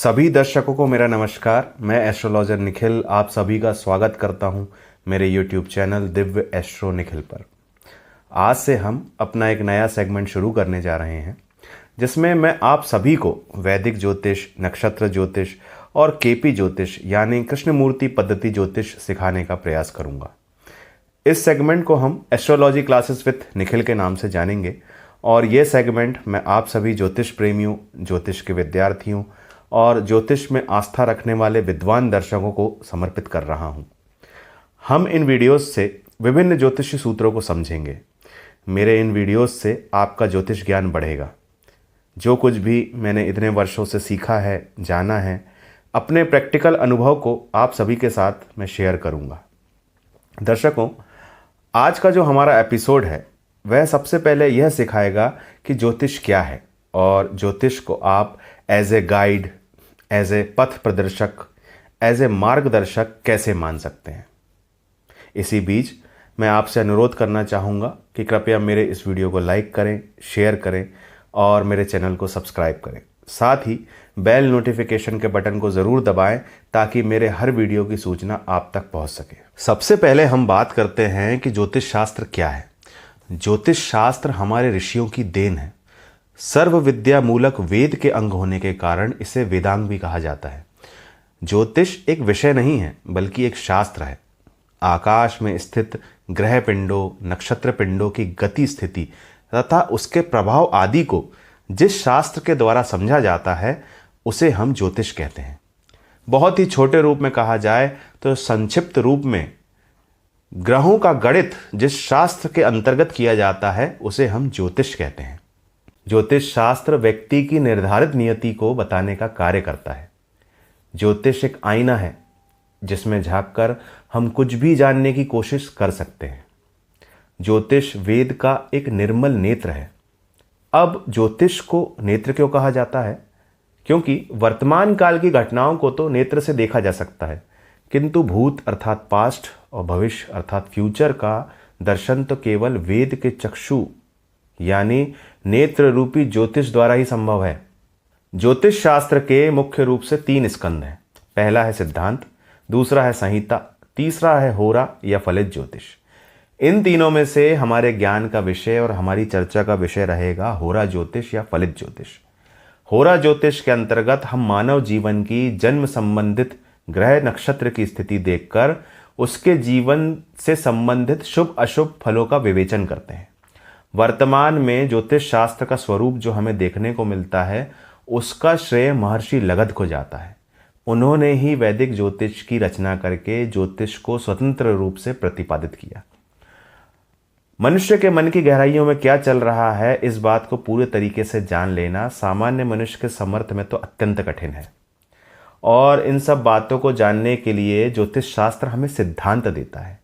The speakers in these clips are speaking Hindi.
सभी दर्शकों को मेरा नमस्कार। मैं एस्ट्रोलॉजर निखिल आप सभी का स्वागत करता हूं मेरे YouTube channel Divya astro Nikhil पर। आज से हम अपना एक नया सेगमेंट शुरू करने जा रहे हैं जिसमें मैं आप सभी को वैदिक ज्योतिष, नक्षत्र ज्योतिष और केपी ज्योतिष यानी कृष्णमूर्ति पद्धति ज्योतिष सिखाने का प्रयास करूंगा। इस सेगमेंट को हम एस्ट्रोलॉजी क्लासेस विथ निखिल के नाम से जानेंगे और ये सेगमेंट मैं आप सभी ज्योतिष प्रेमियों, ज्योतिष के विद्यार्थियों और ज्योतिष में आस्था रखने वाले विद्वान दर्शकों को समर्पित कर रहा हूं। हम इन वीडियोस से विभिन्न ज्योतिषी सूत्रों को समझेंगे। मेरे इन वीडियोस से आपका ज्योतिष ज्ञान बढ़ेगा। जो कुछ भी मैंने इतने वर्षों से सीखा है, जाना है, अपने प्रैक्टिकल अनुभव को आप सभी के साथ मैं शेयर करूंगा। दर्शकों, आज का जो हमारा एपिसोड है वह सबसे पहले यह सिखाएगा कि ज्योतिष क्या है और ज्योतिष को आप as a guide, as a पथ प्रदर्शक, एज ए मार्गदर्शक कैसे मान सकते हैं। इसी बीच मैं आपसे अनुरोध करना चाहूँगा कि कृपया मेरे इस वीडियो को लाइक करें, शेयर करें और मेरे चैनल को सब्सक्राइब करें। साथ ही बेल नोटिफिकेशन के बटन को ज़रूर दबाएं ताकि मेरे हर वीडियो की सूचना आप तक पहुंच सके। सबसे पहले हम बात करते हैं कि ज्योतिष शास्त्र क्या है। ज्योतिष शास्त्र हमारे ऋषियों की देन है। सर्व विद्या मूलक वेद के अंग होने के कारण इसे वेदांग भी कहा जाता है। ज्योतिष एक विषय नहीं है बल्कि एक शास्त्र है। आकाश में स्थित ग्रह पिंडों, नक्षत्र पिंडों की गति, स्थिति तथा उसके प्रभाव आदि को जिस शास्त्र के द्वारा समझा जाता है उसे हम ज्योतिष कहते हैं। बहुत ही छोटे रूप में कहा जाए तो संक्षिप्त रूप में ग्रहों का गणित जिस शास्त्र के अंतर्गत किया जाता है उसे हम ज्योतिष कहते हैं। ज्योतिष शास्त्र व्यक्ति की निर्धारित नियति को बताने का कार्य करता है। ज्योतिष एक आईना है जिसमें झांककर हम कुछ भी जानने की कोशिश कर सकते हैं। ज्योतिष वेद का एक निर्मल नेत्र है। अब ज्योतिष को नेत्र क्यों कहा जाता है? क्योंकि वर्तमान काल की घटनाओं को तो नेत्र से देखा जा सकता है, किंतु भूत अर्थात पास्ट और भविष्य अर्थात फ्यूचर का दर्शन तो केवल वेद के चक्षु यानी नेत्र रूपी ज्योतिष द्वारा ही संभव है। ज्योतिष शास्त्र के मुख्य रूप से 3 स्कंद हैं। पहला है सिद्धांत, दूसरा है संहिता, तीसरा है होरा या फलित ज्योतिष। इन तीनों में से हमारे ज्ञान का विषय और हमारी चर्चा का विषय रहेगा होरा ज्योतिष या फलित ज्योतिष। होरा ज्योतिष के अंतर्गत हम मानव जीवन की जन्म संबंधित ग्रह नक्षत्र की स्थिति देखकर उसके जीवन से संबंधित शुभ अशुभ फलों का विवेचन करते हैं। वर्तमान में ज्योतिष शास्त्र का स्वरूप जो हमें देखने को मिलता है उसका श्रेय महर्षि लगध को जाता है। उन्होंने ही वैदिक ज्योतिष की रचना करके ज्योतिष को स्वतंत्र रूप से प्रतिपादित किया। मनुष्य के मन की गहराइयों में क्या चल रहा है इस बात को पूरे तरीके से जान लेना सामान्य मनुष्य के समर्थ में तो अत्यंत कठिन है और इन सब बातों को जानने के लिए ज्योतिष शास्त्र हमें सिद्धांत देता है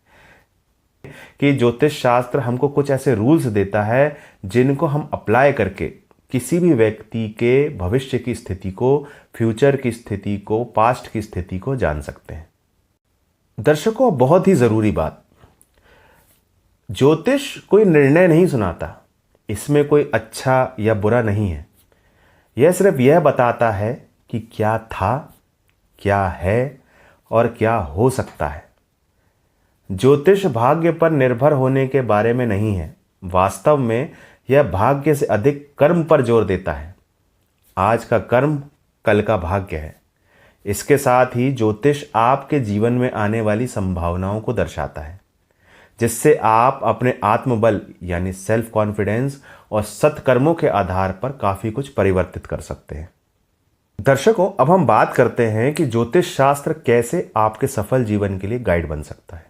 कि ज्योतिष शास्त्र हमको कुछ ऐसे रूल्स देता है जिनको हम अप्लाई करके किसी भी व्यक्ति के भविष्य की स्थिति को, फ्यूचर की स्थिति को, पास्ट की स्थिति को जान सकते हैं। दर्शकों, बहुत ही जरूरी बात, ज्योतिष कोई निर्णय नहीं सुनाता। इसमें कोई अच्छा या बुरा नहीं है। यह सिर्फ यह बताता है कि क्या था, क्या है और क्या हो सकता है। ज्योतिष भाग्य पर निर्भर होने के बारे में नहीं है। वास्तव में यह भाग्य से अधिक कर्म पर जोर देता है। आज का कर्म कल का भाग्य है। इसके साथ ही ज्योतिष आपके जीवन में आने वाली संभावनाओं को दर्शाता है जिससे आप अपने आत्मबल यानी सेल्फ कॉन्फिडेंस और सत्कर्मों के आधार पर काफ़ी कुछ परिवर्तित कर सकते हैं। दर्शकों, अब हम बात करते हैं कि ज्योतिष शास्त्र कैसे आपके सफल जीवन के लिए गाइड बन सकता है।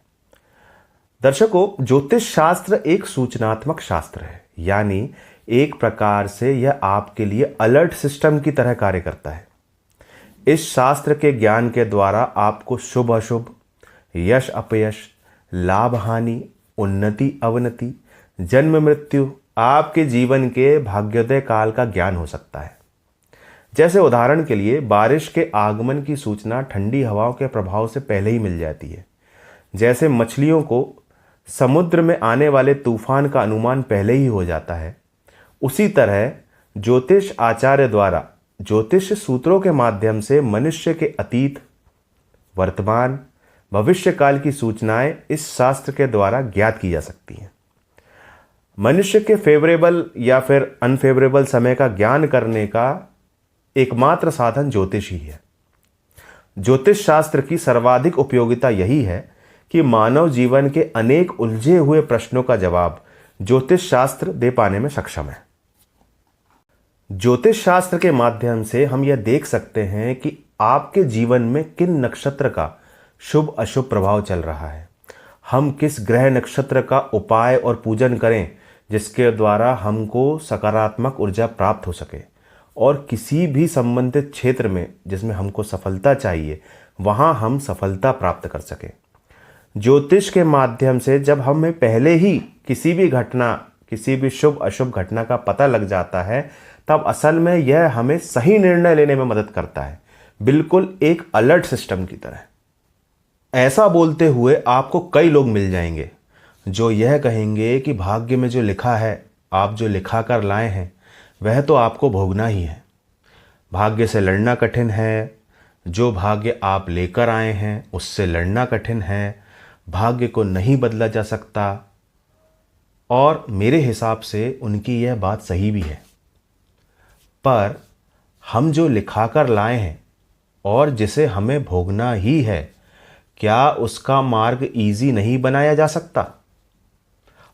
दर्शकों, ज्योतिष शास्त्र एक सूचनात्मक शास्त्र है, यानी एक प्रकार से यह आपके लिए अलर्ट सिस्टम की तरह कार्य करता है। इस शास्त्र के ज्ञान के द्वारा आपको शुभ अशुभ, यश अपयश, लाभ हानि, उन्नति अवनति, जन्म मृत्यु, आपके जीवन के भाग्योदय काल का ज्ञान हो सकता है। जैसे उदाहरण के लिए बारिश के आगमन की सूचना ठंडी हवाओं के प्रभाव से पहले ही मिल जाती है। जैसे मछलियों को समुद्र में आने वाले तूफान का अनुमान पहले ही हो जाता है, उसी तरह ज्योतिष आचार्य द्वारा ज्योतिष सूत्रों के माध्यम से मनुष्य के अतीत, वर्तमान, भविष्य काल की सूचनाएं इस शास्त्र के द्वारा ज्ञात की जा सकती हैं। मनुष्य के फेवरेबल या फिर अनफेवरेबल समय का ज्ञान करने का एकमात्र साधन ज्योतिष ही है। ज्योतिष शास्त्र की सर्वाधिक उपयोगिता यही है कि मानव जीवन के अनेक उलझे हुए प्रश्नों का जवाब ज्योतिष शास्त्र दे पाने में सक्षम है। ज्योतिष शास्त्र के माध्यम से हम यह देख सकते हैं कि आपके जीवन में किन नक्षत्र का शुभ अशुभ प्रभाव चल रहा है, हम किस ग्रह नक्षत्र का उपाय और पूजन करें जिसके द्वारा हमको सकारात्मक ऊर्जा प्राप्त हो सके और किसी भी संबंधित क्षेत्र में जिसमें हमको सफलता चाहिए वहां हम सफलता प्राप्त कर सके। ज्योतिष के माध्यम से जब हमें पहले ही किसी भी घटना, किसी भी शुभ अशुभ घटना का पता लग जाता है, तब असल में यह हमें सही निर्णय लेने में मदद करता है, बिल्कुल एक अलर्ट सिस्टम की तरह। ऐसा बोलते हुए आपको कई लोग मिल जाएंगे जो यह कहेंगे कि भाग्य में जो लिखा है, आप जो लिखा कर लाए हैं वह तो आपको भोगना ही है। भाग्य से लड़ना कठिन है, जो भाग्य आप लेकर आए हैं उससे लड़ना कठिन है, भाग्य को नहीं बदला जा सकता। और मेरे हिसाब से उनकी यह बात सही भी है, पर हम जो लिखा कर लाए हैं और जिसे हमें भोगना ही है, क्या उसका मार्ग इजी नहीं बनाया जा सकता?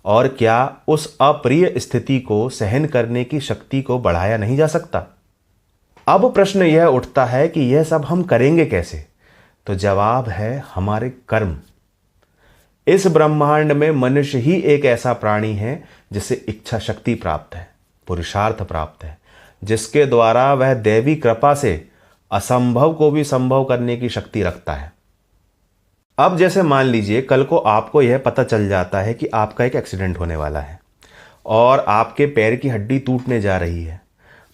और क्या उस अप्रिय स्थिति को सहन करने की शक्ति को बढ़ाया नहीं जा सकता? अब प्रश्न यह उठता है कि यह सब हम करेंगे कैसे? तो जवाब है हमारे कर्म। इस ब्रह्मांड में मनुष्य ही एक ऐसा प्राणी है जिसे इच्छा शक्ति प्राप्त है, पुरुषार्थ प्राप्त है, जिसके द्वारा वह दैवी कृपा से असंभव को भी संभव करने की शक्ति रखता है। अब जैसे मान लीजिए कल को आपको यह पता चल जाता है कि आपका एक एक्सीडेंट होने वाला है और आपके पैर की हड्डी टूटने जा रही है,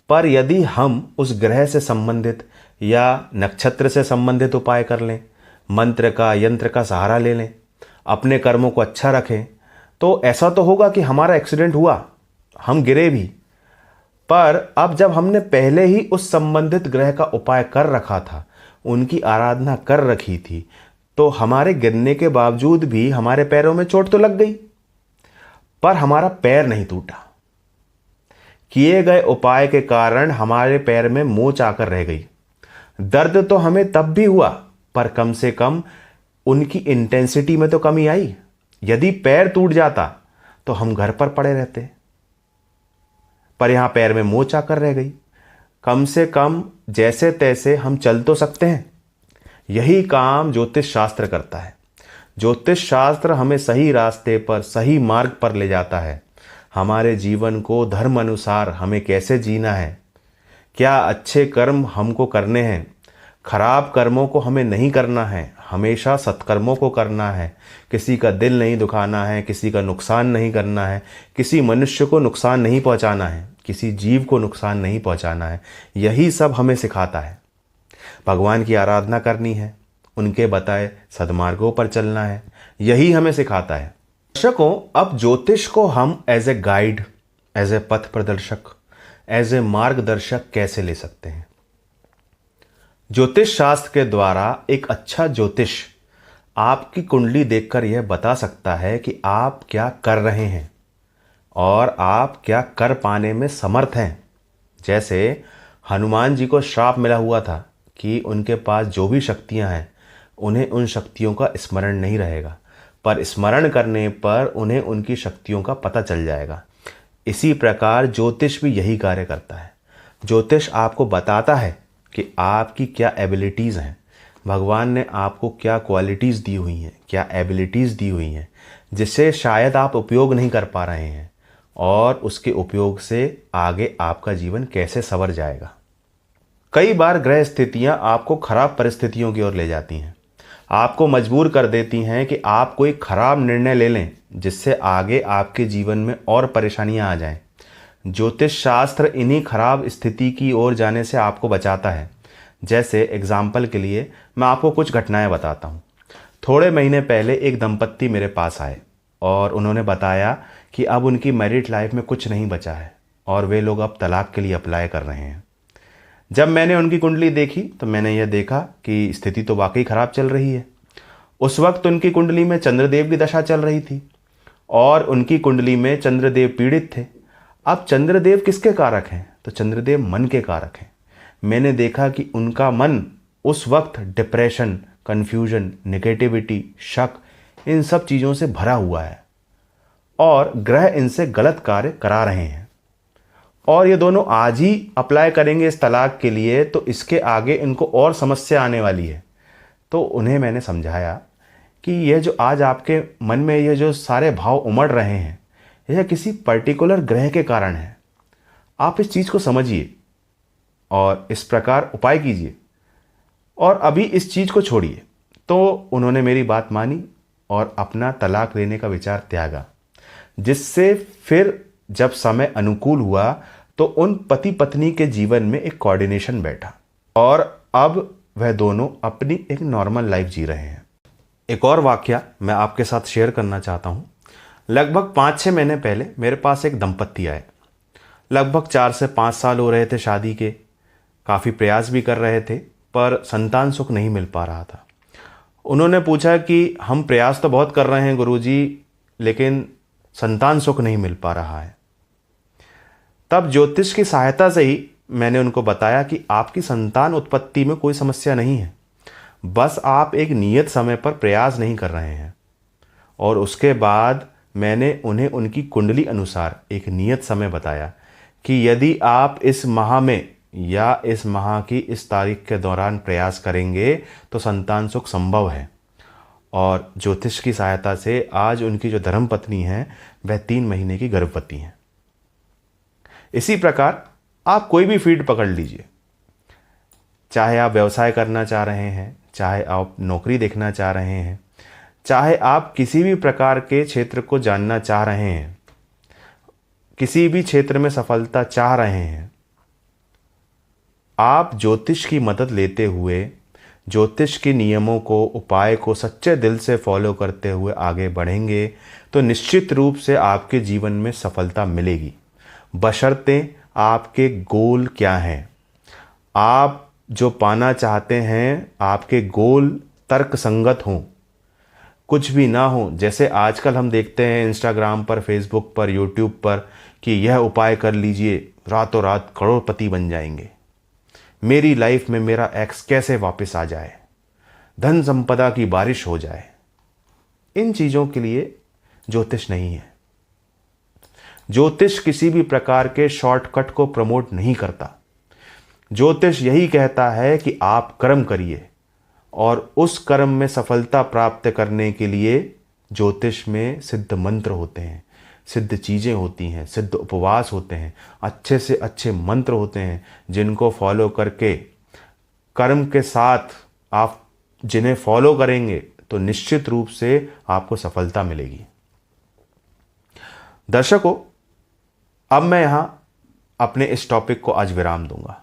पर यदि हम उस ग्रह से संबंधित या नक्षत्र से संबंधित उपाय कर लें, मंत्र का, यंत्र का सहारा ले लें, अपने कर्मों को अच्छा रखें, तो ऐसा तो होगा कि हमारा एक्सीडेंट हुआ, हम गिरे भी, पर अब जब हमने पहले ही उस संबंधित ग्रह का उपाय कर रखा था, उनकी आराधना कर रखी थी, तो हमारे गिरने के बावजूद भी हमारे पैरों में चोट तो लग गई, पर हमारा पैर नहीं टूटा। किए गए उपाय के कारण हमारे पैर में मोच आकर रह गई। दर्द तो हमें तब भी हुआ, पर कम से कम उनकी इंटेंसिटी में तो कमी आई। यदि पैर टूट जाता तो हम घर पर पड़े रहते, पर यहां पैर में मोच आकर रह गई। कम से कम जैसे तैसे हम चल तो सकते हैं। यही काम ज्योतिष शास्त्र करता है। ज्योतिष शास्त्र हमें सही रास्ते पर, सही मार्ग पर ले जाता है। हमारे जीवन को धर्म अनुसार हमें कैसे जीना है, क्या अच्छे कर्म हमको करने हैं, खराब कर्मों को हमें नहीं करना है, हमेशा सत्कर्मों को करना है, किसी का दिल नहीं दुखाना है, किसी का नुकसान नहीं करना है, किसी मनुष्य को नुकसान नहीं पहुंचाना है, किसी जीव को नुकसान नहीं पहुंचाना है। यही सब हमें सिखाता है। भगवान की आराधना करनी है, उनके बताए सद्मार्गों पर चलना है, यही हमें सिखाता है। दर्शकों, अब ज्योतिष को हम as a guide, as a पथ प्रदर्शक, एज ए मार्गदर्शक कैसे ले सकते हैं? ज्योतिष शास्त्र के द्वारा एक अच्छा ज्योतिष आपकी कुंडली देखकर यह बता सकता है कि आप क्या कर रहे हैं और आप क्या कर पाने में समर्थ हैं। जैसे हनुमान जी को श्राप मिला हुआ था कि उनके पास जो भी शक्तियां हैं उन्हें उन शक्तियों का स्मरण नहीं रहेगा, पर स्मरण करने पर उन्हें उनकी शक्तियों का पता चल जाएगा। इसी प्रकार ज्योतिष भी यही कार्य करता है। ज्योतिष आपको बताता है कि आपकी क्या एबिलिटीज़ हैं, भगवान ने आपको क्या क्वालिटीज़ दी हुई हैं, क्या एबिलिटीज़ दी हुई हैं जिससे शायद आप उपयोग नहीं कर पा रहे हैं, और उसके उपयोग से आगे आपका जीवन कैसे संवर जाएगा। कई बार ग्रह स्थितियां आपको खराब परिस्थितियों की ओर ले जाती हैं, आपको मजबूर कर देती हैं कि आप कोई खराब निर्णय ले लें जिससे आगे आपके जीवन में और परेशानियां आ जाएं। ज्योतिष शास्त्र इन्हीं खराब स्थिति की ओर जाने से आपको बचाता है। जैसे एग्जाम्पल के लिए मैं आपको कुछ घटनाएं बताता हूँ। थोड़े महीने पहले एक दंपत्ति मेरे पास आए और उन्होंने बताया कि अब उनकी मैरिड लाइफ में कुछ नहीं बचा है और वे लोग अब तलाक के लिए अप्लाई कर रहे हैं। जब मैंने उनकी कुंडली देखी तो मैंने यह देखा कि स्थिति तो वाकई खराब चल रही है। उस वक्त उनकी कुंडली में चंद्रदेव की दशा चल रही थी और उनकी कुंडली में चंद्रदेव पीड़ित थे। अब चंद्रदेव किसके कारक हैं? तो चंद्रदेव मन के कारक हैं। मैंने देखा कि उनका मन उस वक्त डिप्रेशन, कन्फ्यूजन, नेगेटिविटी, शक, इन सब चीज़ों से भरा हुआ है और ग्रह इनसे गलत कार्य करा रहे हैं। और ये दोनों आज ही अप्लाई करेंगे इस तलाक के लिए तो इसके आगे इनको और समस्या आने वाली है। तो उन्हें मैंने समझाया कि यह जो आज आपके मन में ये जो सारे भाव उमड़ रहे हैं यह किसी पर्टिकुलर ग्रह के कारण है। आप इस चीज़ को समझिए और इस प्रकार उपाय कीजिए और अभी इस चीज़ को छोड़िए। तो उन्होंने मेरी बात मानी और अपना तलाक लेने का विचार त्यागा, जिससे फिर जब समय अनुकूल हुआ तो उन पति पत्नी के जीवन में एक कोऑर्डिनेशन बैठा और अब वह दोनों अपनी एक नॉर्मल लाइफ जी रहे हैं। एक और वाकया मैं आपके साथ शेयर करना चाहता हूँ। लगभग 5-6 महीने पहले मेरे पास एक दंपत्ति आए। लगभग 4 से 5 साल हो रहे थे शादी के। काफ़ी प्रयास भी कर रहे थे पर संतान सुख नहीं मिल पा रहा था। उन्होंने पूछा कि हम प्रयास तो बहुत कर रहे हैं गुरुजी, लेकिन संतान सुख नहीं मिल पा रहा है। तब ज्योतिष की सहायता से ही मैंने उनको बताया कि आपकी संतान उत्पत्ति में कोई समस्या नहीं है, बस आप एक नियत समय पर प्रयास नहीं कर रहे हैं। और उसके बाद मैंने उन्हें उनकी कुंडली अनुसार एक नियत समय बताया कि यदि आप इस माह में या इस माह की इस तारीख के दौरान प्रयास करेंगे तो संतान सुख संभव है। और ज्योतिष की सहायता से आज उनकी जो धर्मपत्नी है वह 3 महीने की गर्भवती हैं। इसी प्रकार आप कोई भी फील्ड पकड़ लीजिए, चाहे आप व्यवसाय करना चाह रहे हैं, चाहे आप नौकरी देखना चाह रहे हैं, चाहे आप किसी भी प्रकार के क्षेत्र को जानना चाह रहे हैं, किसी भी क्षेत्र में सफलता चाह रहे हैं, आप ज्योतिष की मदद लेते हुए ज्योतिष के नियमों को, उपाय को सच्चे दिल से फॉलो करते हुए आगे बढ़ेंगे तो निश्चित रूप से आपके जीवन में सफलता मिलेगी। बशर्ते आपके गोल क्या हैं, आप जो पाना चाहते हैं आपके गोल तर्क संगत हों, कुछ भी ना हो। जैसे आजकल हम देखते हैं इंस्टाग्राम पर, फेसबुक पर, यूट्यूब पर कि यह उपाय कर लीजिए, रातों रात करोड़पति बन जाएंगे, मेरी लाइफ में मेरा एक्स कैसे वापस आ जाए, धन संपदा की बारिश हो जाए। इन चीज़ों के लिए ज्योतिष नहीं है। ज्योतिष किसी भी प्रकार के शॉर्टकट को प्रमोट नहीं करता। ज्योतिष यही कहता है कि आप कर्म करिए और उस कर्म में सफलता प्राप्त करने के लिए ज्योतिष में सिद्ध मंत्र होते हैं, सिद्ध चीज़ें होती हैं, सिद्ध उपवास होते हैं, अच्छे से अच्छे मंत्र होते हैं जिनको फॉलो करके, कर्म के साथ आप जिन्हें फॉलो करेंगे तो निश्चित रूप से आपको सफलता मिलेगी। दर्शकों, अब मैं यहाँ अपने इस टॉपिक को आज विराम दूंगा।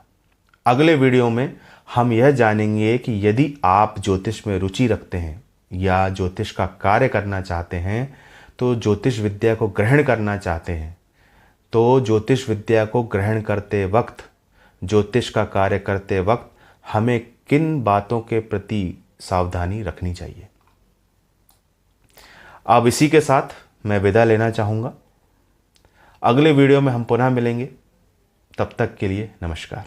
अगले वीडियो में हम यह जानेंगे कि यदि आप ज्योतिष में रुचि रखते हैं या ज्योतिष का कार्य करना चाहते हैं, तो ज्योतिष विद्या को ग्रहण करना चाहते हैं, तो ज्योतिष विद्या को ग्रहण करते वक्त, ज्योतिष का कार्य करते वक्त हमें किन बातों के प्रति सावधानी रखनी चाहिए। अब इसी के साथ मैं विदा लेना चाहूँगा। अगले वीडियो में हम पुनः मिलेंगे। तब तक के लिए नमस्कार।